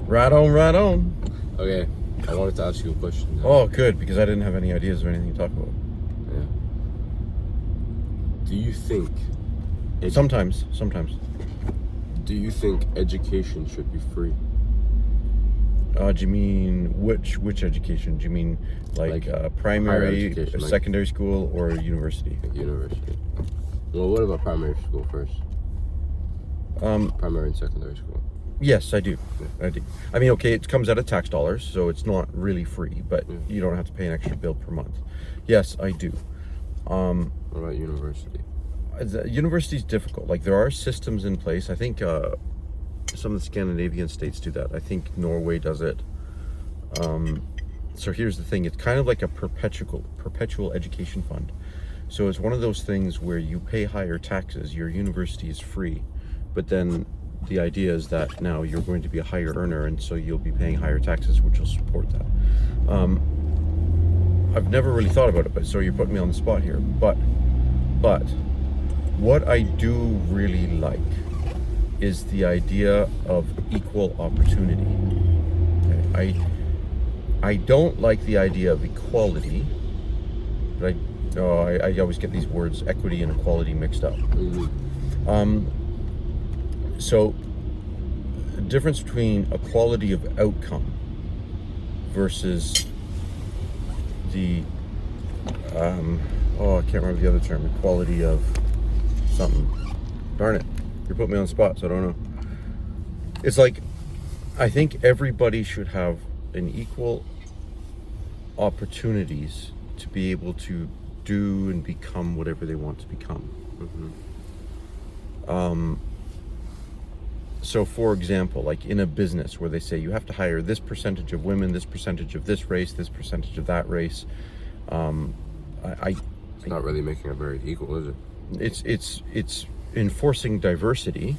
Right on, right on. Okay, I wanted to ask you a question now. Oh, good, because I didn't have any ideas or anything to talk about. Yeah. Do you think... Sometimes. Do you think education should be free? Do you mean which education? Do you mean like primary, education, secondary school, or university? Like university. Well, what about primary school first? Primary and secondary school. Yes, I do. I do. I mean, okay, it comes out of tax dollars, so it's not really free, but you don't have to pay an extra bill per month. Yes, I do. What about university? University's difficult. Like, there are systems in place. I think some of the Scandinavian states do that. I think Norway does it. So here's the thing. It's kind of like a perpetual education fund. So it's one of those things where you pay higher taxes, your university is free, but then the idea is that now you're going to be a higher earner, and so you'll be paying higher taxes, which will support that. I've never really thought about it, but so you're putting me on the spot here. But what I do really like is the idea of equal opportunity. Okay? I don't like the idea of equality, but I always get these words, equity and equality, mixed up. So the difference between equality of outcome versus the I can't remember the other term, equality of something. Darn it, you're putting me on the spot, so I don't know. It's like, I think everybody should have an equal opportunities to be able to do and become whatever they want to become. So for example, like in a business where they say you have to hire this percentage of women, this percentage of this race, this percentage of that race, It's not really making it very equal, is it? It's enforcing diversity,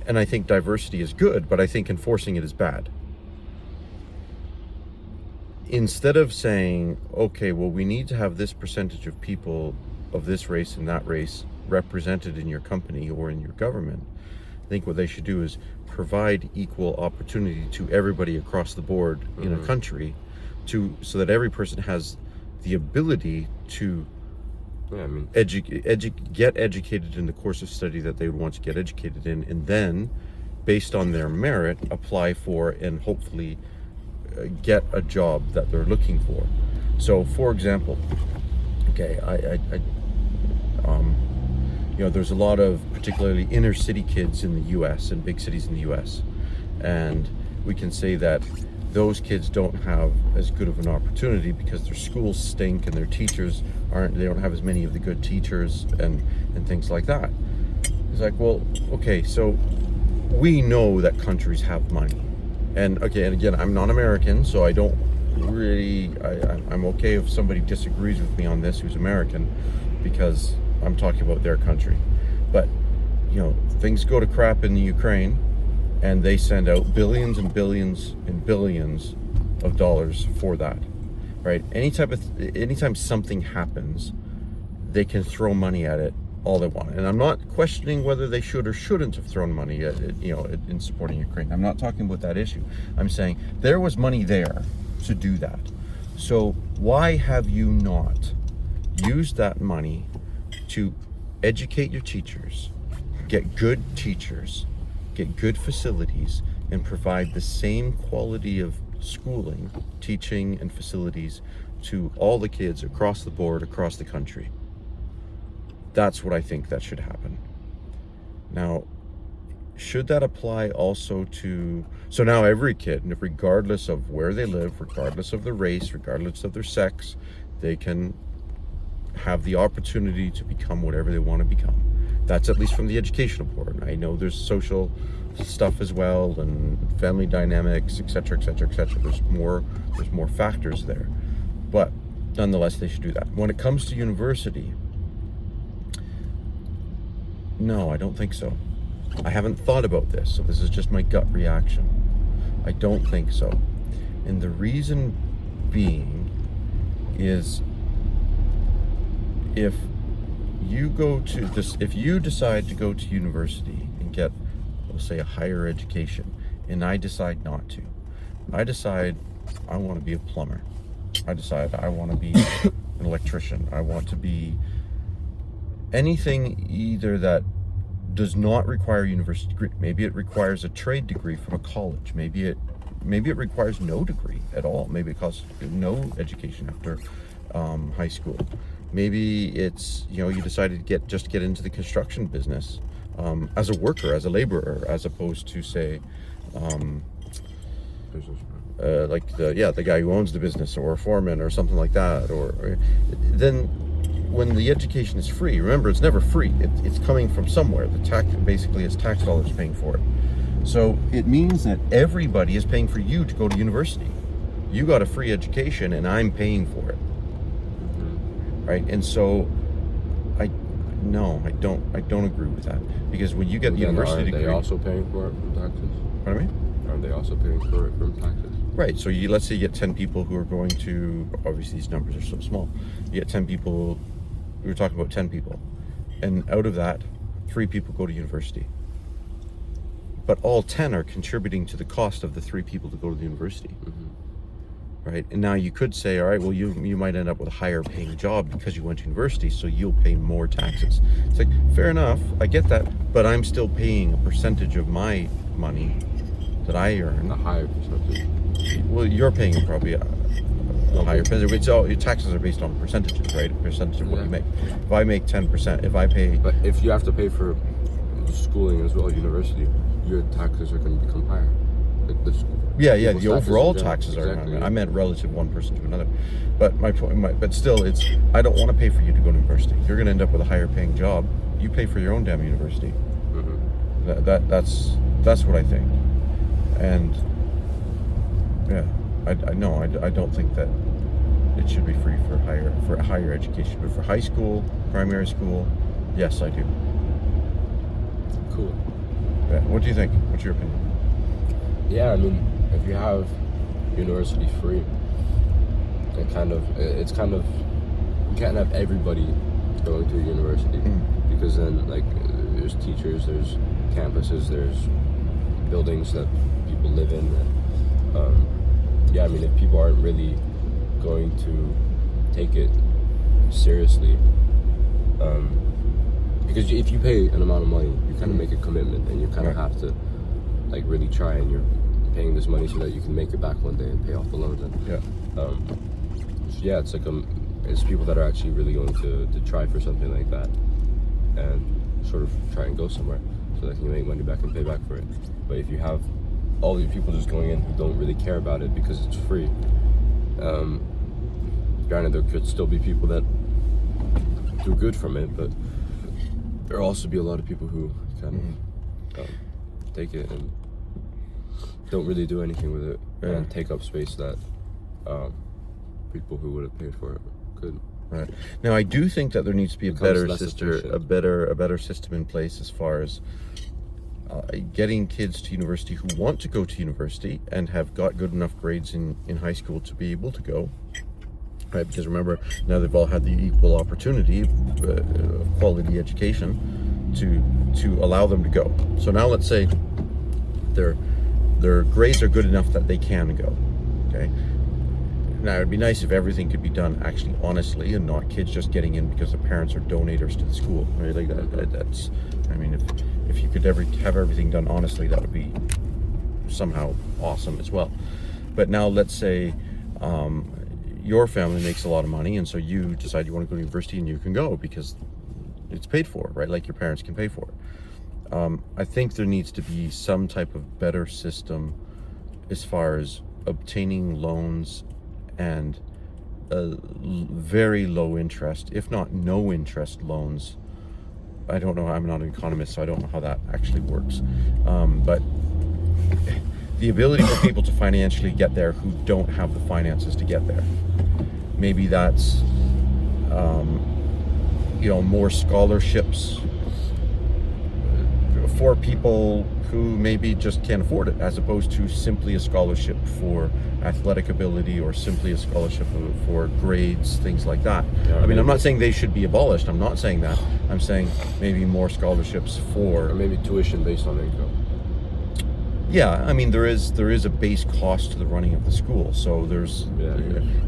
and I think diversity is good, but I think enforcing it is bad. Instead of saying, okay, well, we need to have this percentage of people of this race and that race represented in your company or in your government, I think what they should do is provide equal opportunity to everybody across the board in a country, so that every person has the ability to get educated in the course of study that they would want to get educated in, and then, based on their merit, apply for and hopefully get a job that they're looking for. So, for example, okay, there's a lot of particularly inner city kids in the U.S. and big cities in the U.S. And we can say that those kids don't have as good of an opportunity because their schools stink and their teachers they don't have as many of the good teachers and things like that. It's like, well, okay, so we know that countries have money. And again, I'm not American, so I don't really, I'm okay if somebody disagrees with me on this who's American, because I'm talking about their country. But, things go to crap in the Ukraine, and they send out billions and billions and billions of dollars for that, right? Anytime something happens, they can throw money at it all they want. And I'm not questioning whether they should or shouldn't have thrown money at it, in supporting Ukraine. I'm not talking about that issue. I'm saying there was money there to do that. So why have you not used that money to educate your teachers, get good teachers, get good facilities, and provide the same quality of schooling, teaching, and facilities to all the kids across the board, across the country? That's what I think that should happen. Now, should that apply also to... So now every kid, regardless of where they live, regardless of their race, regardless of their sex, they can have the opportunity to become whatever they want to become. That's at least from the educational board. I know there's social stuff as well, and family dynamics, etc., etc., etc. There's more factors there, but nonetheless, they should do that. When it comes to university, no, I don't think so. I haven't thought about this, so this is just my gut reaction. I don't think so, and the reason being is, if you decide to go to university and get we'll say a higher education, and I decide not to. I decide I want to be a plumber. I decide I want to be an electrician. I want to be anything either that does not require a university degree. Maybe it requires a trade degree from a college. Maybe it requires no degree at all. Maybe it costs no education after high school. Maybe it's, you decided to get into the construction business as a worker, as a laborer, as opposed to say like the guy who owns the business, or a foreman, or something like that. Or then when the education is free, remember, it's never free. It's coming from somewhere. The tax, basically, it's tax dollars paying for it. So it means that everybody is paying for you to go to university. You got a free education, and I'm paying for it, right? And so, I don't agree with that, because when you get the university degree, are they also paying for it from taxes? Pardon me? Are they also paying for it from taxes? Right. So let's say you get 10 people who are going to. Obviously, these numbers are so small. You get 10 people. We were talking about 10 people, and out of that, 3 people go to university. But all 10 are contributing to the cost of the 3 people to go to the university. Right? And now you could say, all right, well, you might end up with a higher paying job because you went to university, so you'll pay more taxes. It's like, fair enough, I get that, but I'm still paying a percentage of my money that I earn. A higher percentage. Well, you're paying probably a higher percentage. It's all, your taxes are based on percentages, right? A percentage of what you make. If I make 10%, if I pay... But if you have to pay for schooling as well, university, your taxes are going to become higher. Like the school. Yeah, the overall taxes are. Exactly. I meant relative one person to another. But my point, but still, it's, I don't want to pay for you to go to university. You're going to end up with a higher paying job. You pay for your own damn university. That's what I think. And yeah, I don't think that it should be free for higher education. But for high school, primary school, yes, I do. Cool. Yeah. What do you think? What's your opinion? Yeah, I mean, if you have university free, it's kind of, you can't have everybody going to university, because then, like, there's teachers, there's campuses, there's buildings that people live in. Yeah, I mean, if people aren't really going to take it seriously, because if you pay an amount of money, you kind of make a commitment, and you kind of have to, like, really try, and you're paying this money so that you can make it back one day and pay off the loans. And it's like it's people that are actually really going to try for something like that, and sort of try and go somewhere so that you can make money back and pay back for it. But if you have all these people just going in who don't really care about it because it's free, granted, there could still be people that do good from it, but there'll also be a lot of people who kind of take it and don't really do anything with it, and take up space that people who would have paid for it could. Right. Now, I do think that there needs to be a better system in place as far as getting kids to university who want to go to university and have got good enough grades in high school to be able to go. Right, because remember, now they've all had the equal opportunity of quality education to allow them to go. So now let's say their grades are good enough that they can go. Okay. Now it'd be nice if everything could be done actually honestly, and not kids just getting in because the parents are donators to the school. Right? Like that's. I mean, if you could ever have everything done honestly, that would be somehow awesome as well. But now let's say your family makes a lot of money, and so you decide you want to go to university, and you can go because it's paid for, right? Like your parents can pay for it. I think there needs to be some type of better system as far as obtaining loans and very low interest, if not no interest loans. I don't know, I'm not an economist, so I don't know how that actually works. But the ability for people to financially get there who don't have the finances to get there. Maybe that's, more scholarships for people who maybe just can't afford it, as opposed to simply a scholarship for athletic ability, or simply a scholarship for grades, things like that. Yeah, I mean, I'm not saying they should be abolished. I'm not saying that. I'm saying maybe more scholarships for... Or maybe tuition based on income. Yeah, I mean there is a base cost to the running of the school, so there's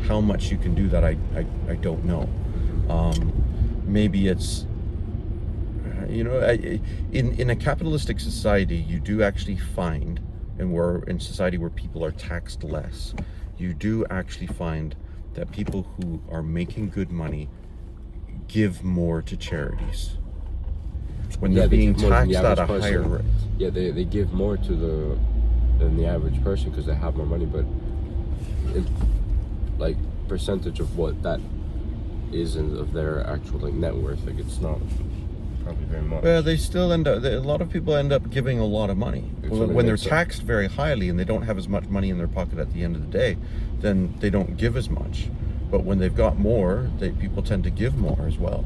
how much you can do that. I don't know. Maybe it's in a capitalistic society, you do actually find, and we're in society where people are taxed less, you do actually find that people who are making good money give more to charities when they're being taxed at a higher rate. Yeah, they give more than the average person because they have more money, but like percentage of what that is of their actual like net worth, like it's not probably very much. Well, they still a lot of people end up giving a lot of money. When they're taxed very highly and they don't have as much money in their pocket at the end of the day, then they don't give as much. But when they've got more, people tend to give more as well.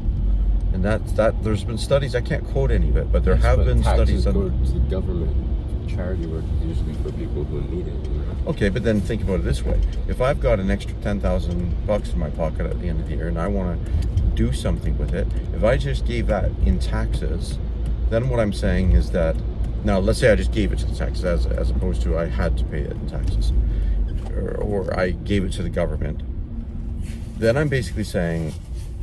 And that there's been studies, I can't quote any of it, but there have been studies on go to the government. Charity work is usually for people who need it, you know? Okay, but then think about it this way. If I've got an extra $10,000 in my pocket at the end of the year and I want to do something with it, if I just gave that in taxes, then what I'm saying is that, now let's say I just gave it to the taxes as opposed to I had to pay it in taxes, or I gave it to the government, then I'm basically saying,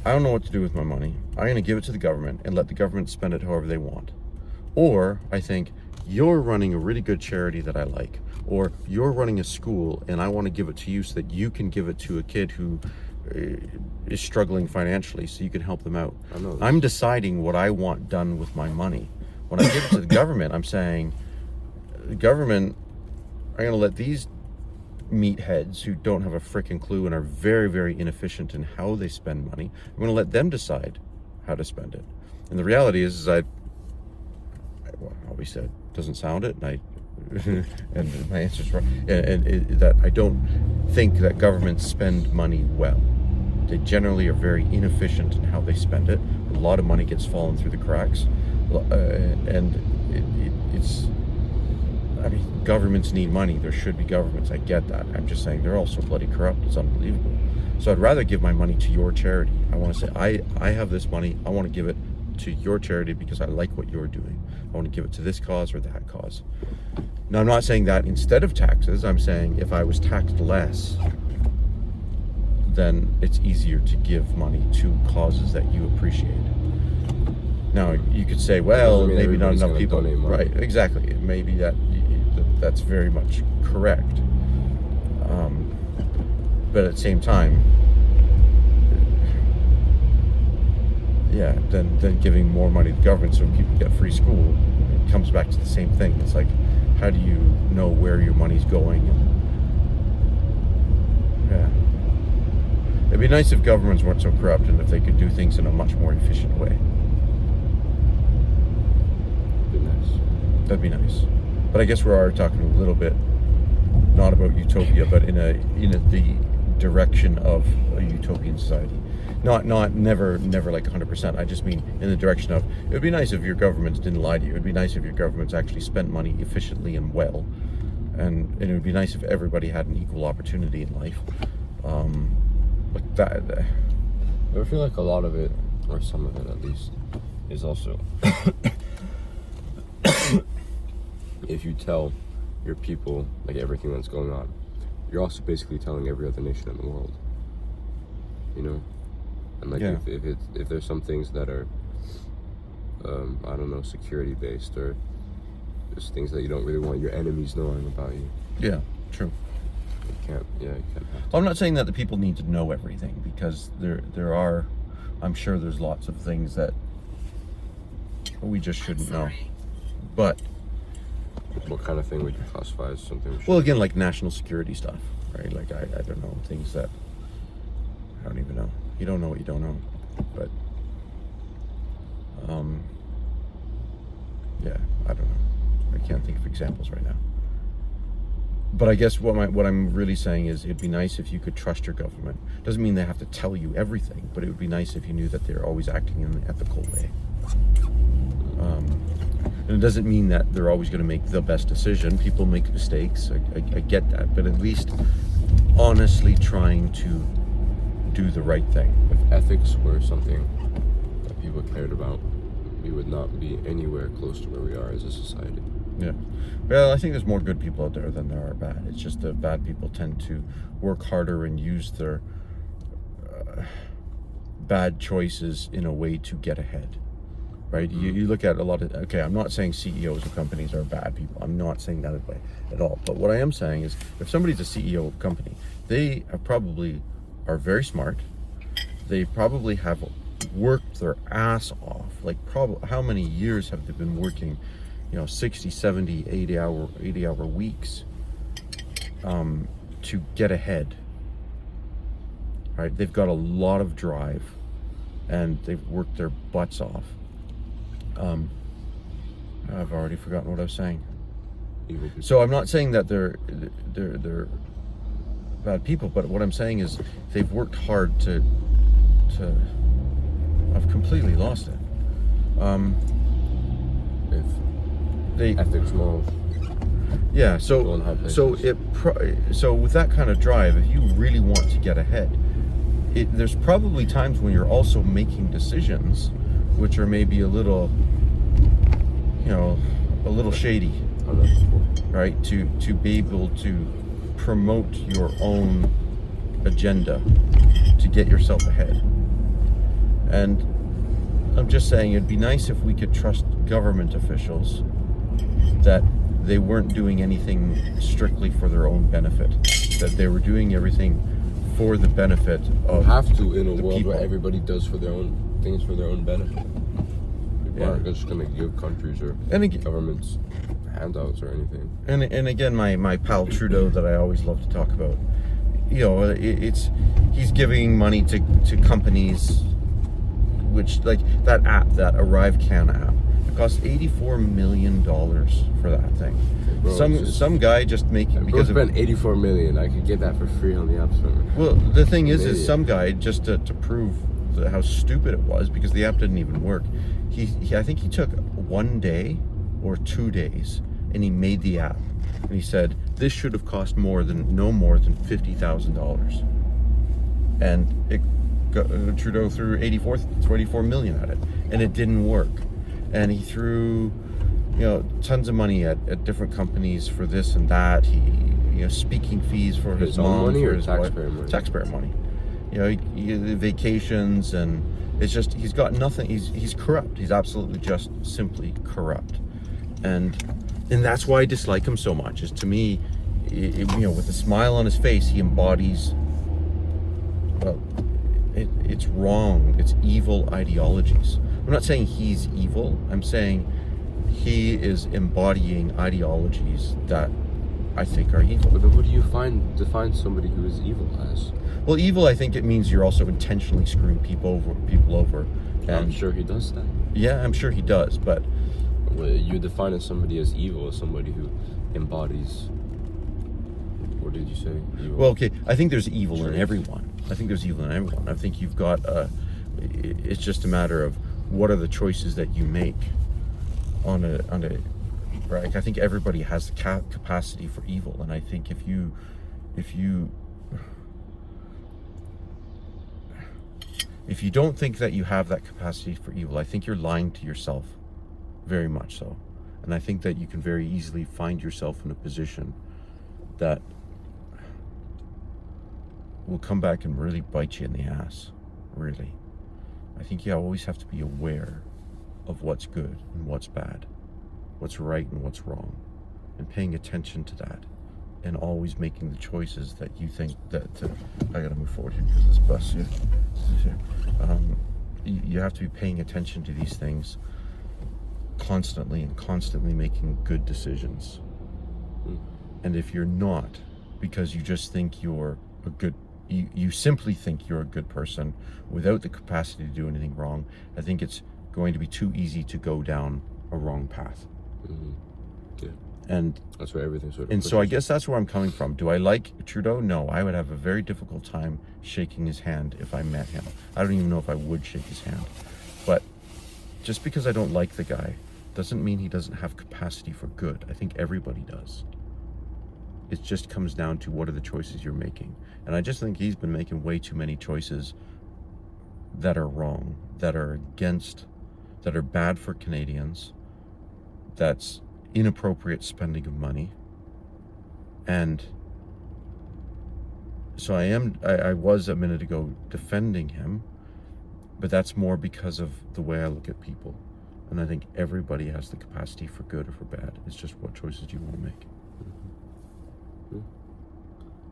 I don't know what to do with my money. I'm going to give it to the government and let the government spend it however they want. Or I think, you're running a really good charity that I like, or you're running a school and I want to give it to you so that you can give it to a kid who is struggling financially so you can help them out. I'm deciding what I want done with my money. When I give it to the government, I'm saying, the government, I'm going to let these meatheads who don't have a freaking clue and are very, very inefficient in how they spend money, I'm going to let them decide how to spend it. And the reality is I always said, doesn't sound it, and and my answer's wrong, and that I don't think that governments spend money well. They generally are very inefficient in how they spend it. A lot of money gets fallen through the cracks, and it's, I mean, governments need money. There should be governments. I get that. I'm just saying they're also bloody corrupt. It's unbelievable. So I'd rather give my money to your charity. I want to say, I have this money. I want to give it to your charity because I like what you're doing. I want to give it to this cause or that cause. Now, I'm not saying that instead of taxes. I'm saying if I was taxed less, then it's easier to give money to causes that you appreciate. Now, you could say, well, maybe not enough people. Right, exactly. Maybe that's very much correct. But at the same time, yeah, then giving more money to the government so people get free school, it comes back to the same thing. It's like, how do you know where your money's going? Yeah. It'd be nice if governments weren't so corrupt and if they could do things in a much more efficient way. That'd be nice. But I guess we are talking a little bit, not about utopia, but in the direction of a utopian society. Never like 100%. I just mean in the direction of, it would be nice if your governments didn't lie to you. It would be nice if your governments actually spent money efficiently and well. And it would be nice if everybody had an equal opportunity in life. Like that. I feel like a lot of it, or some of it at least, is also if you tell your people like everything that's going on, you're also basically telling every other nation in the world. You know? And like if there's some things that are I don't know, security based, or there's things that you don't really want your enemies knowing about you. Yeah, true. You can't I'm not saying that the people need to know everything, because there are, I'm sure there's lots of things that we just shouldn't know. But what kind of thing would you classify as something we should well, again, like national security stuff, right? Like I don't know, things that I don't even know. You don't know what you don't know. But yeah, I don't know. I can't think of examples right now. But I guess what I'm really saying is, it'd be nice if you could trust your government. Doesn't mean they have to tell you everything, but it would be nice if you knew that they're always acting in an ethical way. And it doesn't mean that they're always going to make the best decision. People make mistakes. I get that. But at least honestly trying to do the right thing. If ethics were something that people cared about, we would not be anywhere close to where we are as a society. Yeah. Well, I think there's more good people out there than there are bad. It's just that bad people tend to work harder and use their bad choices in a way to get ahead, right? You look at a lot of, okay, I'm not saying CEOs of companies are bad people. I'm not saying that at all. But what I am saying is, if somebody's a CEO of a company, they probably are very smart. They probably have worked their ass off. Like, how many years have they been working, 60, 70, 80 hour weeks to get ahead, right? They've got a lot of drive and they've worked their butts off. I've already forgotten what I was saying. So I'm not saying that they're bad people, but what I'm saying is they've worked hard to I've completely lost it. Ethics, morals. Yeah, so with that kind of drive, if you really want to get ahead, there's probably times when you're also making decisions which are maybe a little shady, right? To be able to promote your own agenda to get yourself ahead. And I'm just saying, it'd be nice if we could trust government officials that they weren't doing anything strictly for their own benefit, that they were doing everything for the benefit of you have to in a world people. Where everybody does for their own things for their own benefit. People aren't just going to give countries or governments handouts or anything. And again, my pal Trudeau that I always love to talk about, he's giving money to companies, which, like that app, that ArriveCan app, it cost $84 million for that thing. Bro, some guy just making, because spent $84 million. I could get that for free on the App Store. Well, the thing is some guy, just to prove how stupid it was, because the app didn't even work, I think he took 1 day or 2 days and he made the app, and he said this should have cost no more than $50,000, and Trudeau threw 84 million at it, and it didn't work. And he threw tons of money at different companies for this and that. He speaking fees for his mom, money for or his taxpayer wife, money? taxpayer money. Vacations, and it's just, he's got nothing. He's corrupt. He's absolutely just simply corrupt, and that's why I dislike him so much. Is, to me, with a smile on his face, he embodies, well, it's wrong. It's evil ideologies. I'm not saying he's evil. I'm saying he is embodying ideologies that I think are evil. But then what do you define somebody who is evil as? Well, evil, I think it means you're also intentionally screwing people over. And I'm sure he does that. Yeah, I'm sure he does, but you define somebody as evil as somebody who embodies, what did you say? Evil. Well, okay, I think there's evil in everyone. I think you've got it's just a matter of what are the choices that you make on a right? I think everybody has the capacity for evil, and I think if you don't think that you have that capacity for evil, I think you're lying to yourself, very much so. And I think that you can very easily find yourself in a position that will come back and really bite you in the ass, really. I think you always have to be aware of what's good and what's bad, what's right and what's wrong, and paying attention to that, and always making the choices that you think that I gotta move forward here because this bus here. You have to be paying attention to these things constantly, and constantly making good decisions. And if you're not, because you just think you're a good, you simply think you're a good person without the capacity to do anything wrong, I think it's going to be too easy to go down a wrong path. Yeah. And that's where everything sort of. And so I guess that's where I'm coming from. Do I like Trudeau? No, I would have a very difficult time shaking his hand if I met him. I don't even know if I would shake his hand. But just because I don't like the guy doesn't mean he doesn't have capacity for good. I think everybody does. It just comes down to what are the choices you're making. And I just think he's been making way too many choices that are wrong, that are bad for Canadians. inappropriate spending of money. And so I was a minute ago defending him, but that's more because of the way I look at people. And I think everybody has the capacity for good or for bad. It's just what choices you want to make.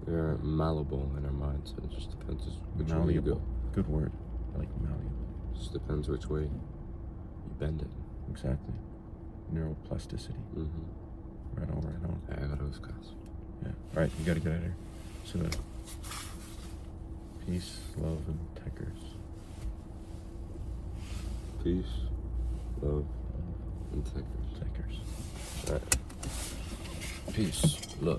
We're malleable in our minds, and it just depends which way you Malleable. go. Good word. I like malleable. It just depends which way you bend it. Exactly. Neuroplasticity. Right on, right on. I gotta go, guys. Yeah. All right, you got to get out of here. So, peace, love, and techers. Peace, love, and takers. Techers. All right. Peace, love.